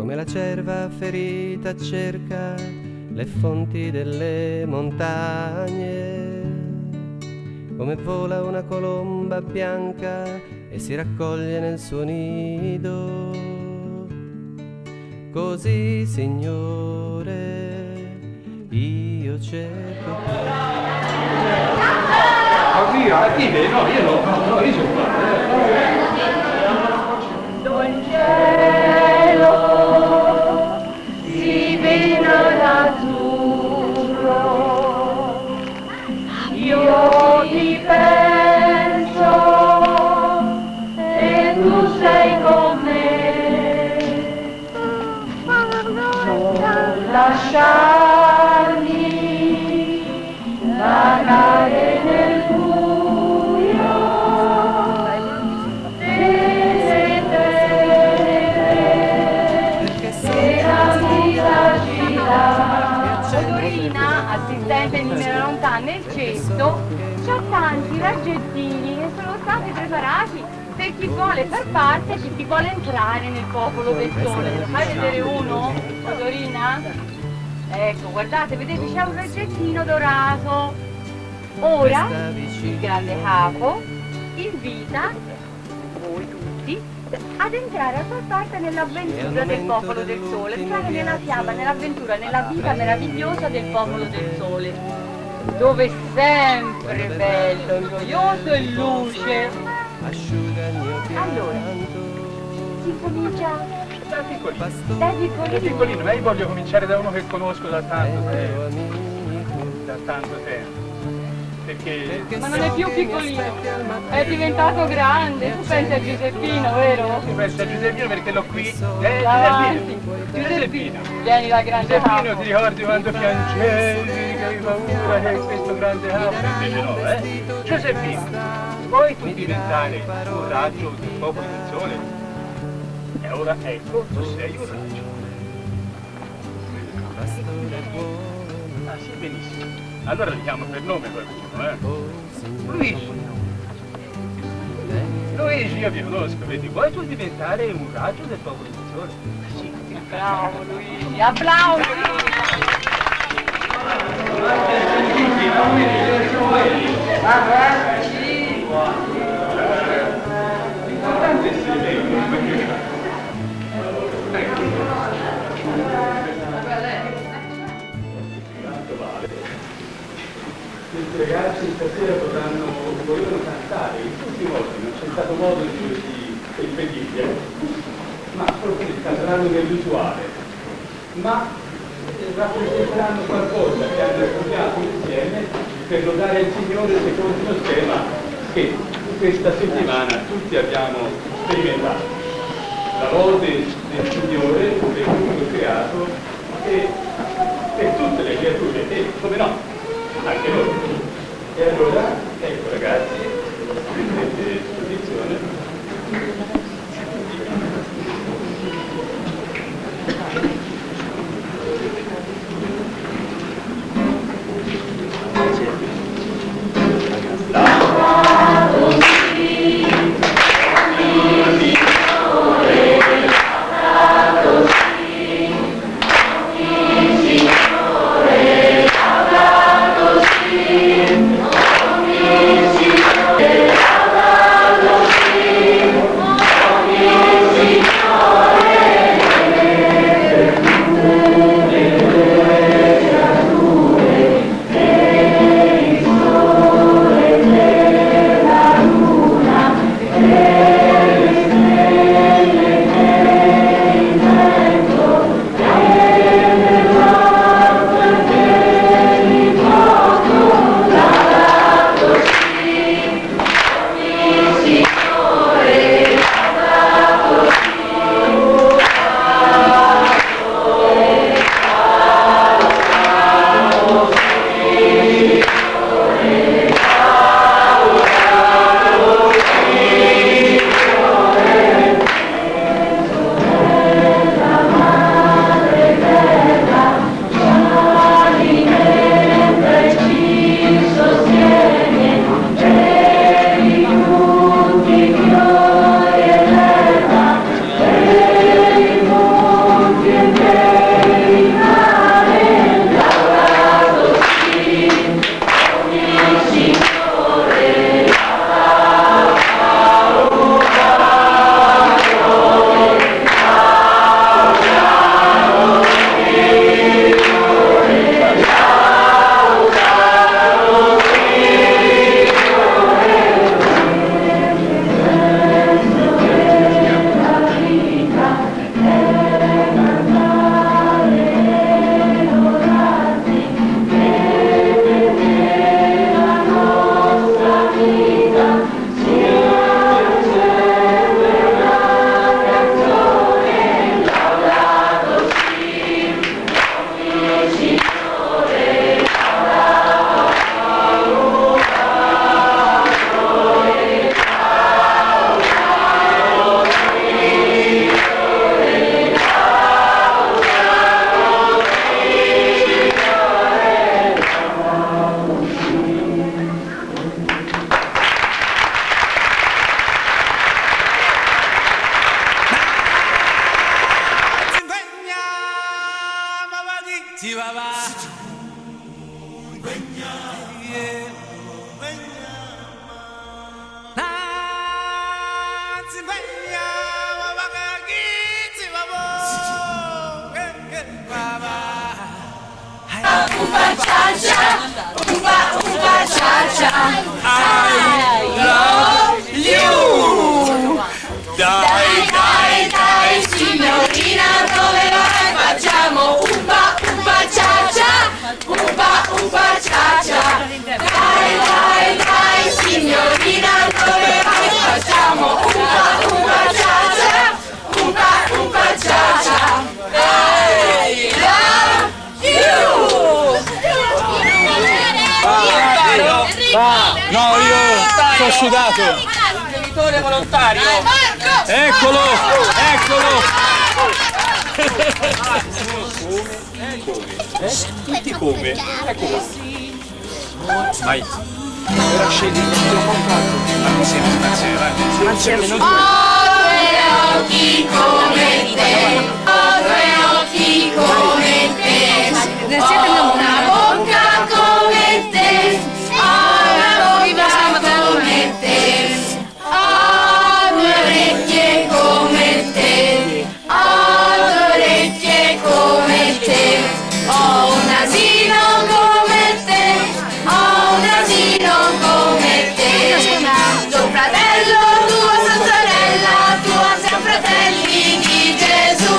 come la cerva ferita cerca le fonti delle montagne, come vola una colomba bianca e si raccoglie nel suo nido. Così, Signore, io cerco via, dite, no, io no, io sono qua. Dal cielo si vede l'azzurro, io ti penso e tu sei con me, non lasciarmi vagare nel buio delle tenebre che la vita ci dà. Dorina, assistente di Nera Lontana nel cesto, c'ha tanti raggettini che sono stati preparati per chi vuole far parte e chi vuole entrare nel popolo del sole. Fai vedere uno, Dorina? Ecco, guardate, vedete c'è un raggettino dorato. Ora il grande capo invita voi tutti ad entrare a far parte nell'avventura del popolo del sole, entrare nella fiaba, nell'avventura, nella vita meravigliosa del popolo del sole, dove è sempre bello, gioioso e luce. Allora, si comincia Da piccolino. da piccolino. Da piccolino, ma io voglio cominciare da uno che conosco da tanto tempo. Da tanto tempo. Perché... Ma non è più piccolino, è diventato grande. Tu pensi a Giuseppino, vero? Io penso a Giuseppino perché l'ho qui. Davanti. Giuseppino. Vieni la grande Giuseppino, capo. ti ricordi quando piangevi, che avevi paura che questo grande capo? Invece no, Giuseppino, vuoi tu diventare un raggio del popolo del sole? E ora ecco, tu sei un raggio. Ah sì, benissimo. Allora li chiamo per nome qualcuno, Luigi. Luigi, io vi conosco, vedi, vuoi tu diventare un raggio del popolo del sole? Sì. Bravo Luigi, applausi! L'importante è essere questi ragazzi stasera volevano cantare in tutti i modi, non c'è stato modo di impedirglielo, ma proprio canteranno nell'usuale, ma rappresenteranno qualcosa che hanno studiato insieme per lodare il Signore secondo uno schema che questa settimana tutti abbiamo sperimentato. La lode del Signore, del mondo creato e per tutte le creature, e come no? Anche noi. E allora, ecco ragazzi, prendete posizione. Sì. Dai, dai, dai, signorina, dove vai? Facciamo umpa cia cia, umpa cia cia. Dai, dai, dai, signorina, dove vai? Facciamo umpa cia cia, umpa cia cia. I love you! No, io sono sudato. Genitore volontario. Eccolo, eccolo. Tutti come? Eccolo. Vai. Ora scegli il titolo compatto. Insieme, insieme, Ho due occhi come te, ho due occhi come te, ho una bocca come te, ho una bocca come te, ho due orecchie come te, ho due orecchie come te, ho un nasino come te, ho un nasino come te, tuo fratello, tua sorella, tua siamo fratelli di Gesù,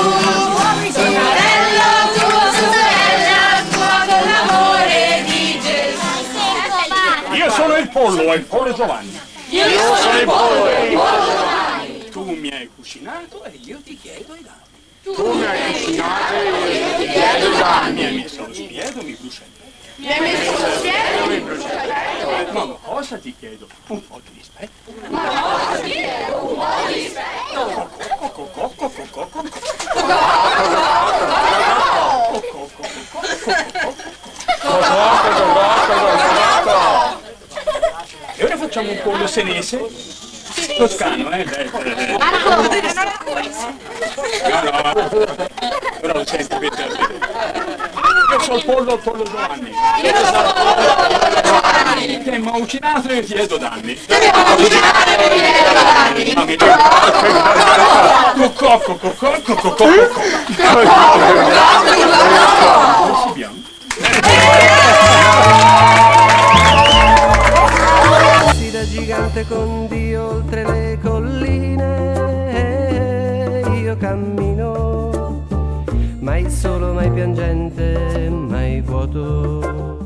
tuo fratello, tua sorella, tua con l'amore di Gesù. Io sono il pollo Giovanni. Io sono il pollo Tu mi hai cucinato e io ti chiedo i danni. Tu mi hai cucinato e io ti chiedo i danni. Mi hai messo lo spiedo, mi brucia il petto. mi hai messo lo spiedo, mi Ma cosa ti chiedo? Un po' di rispetto. un po' di rispetto. E ora facciamo un pollo senese. Toscano, No, ora lo senti per te. Io sono il pollo Giovanni. Che mi ha cucinato e io ti chiedo danni. Da gigante con Dio oltre le colline io cammino, mai solo, mai piangente, mai vuoto.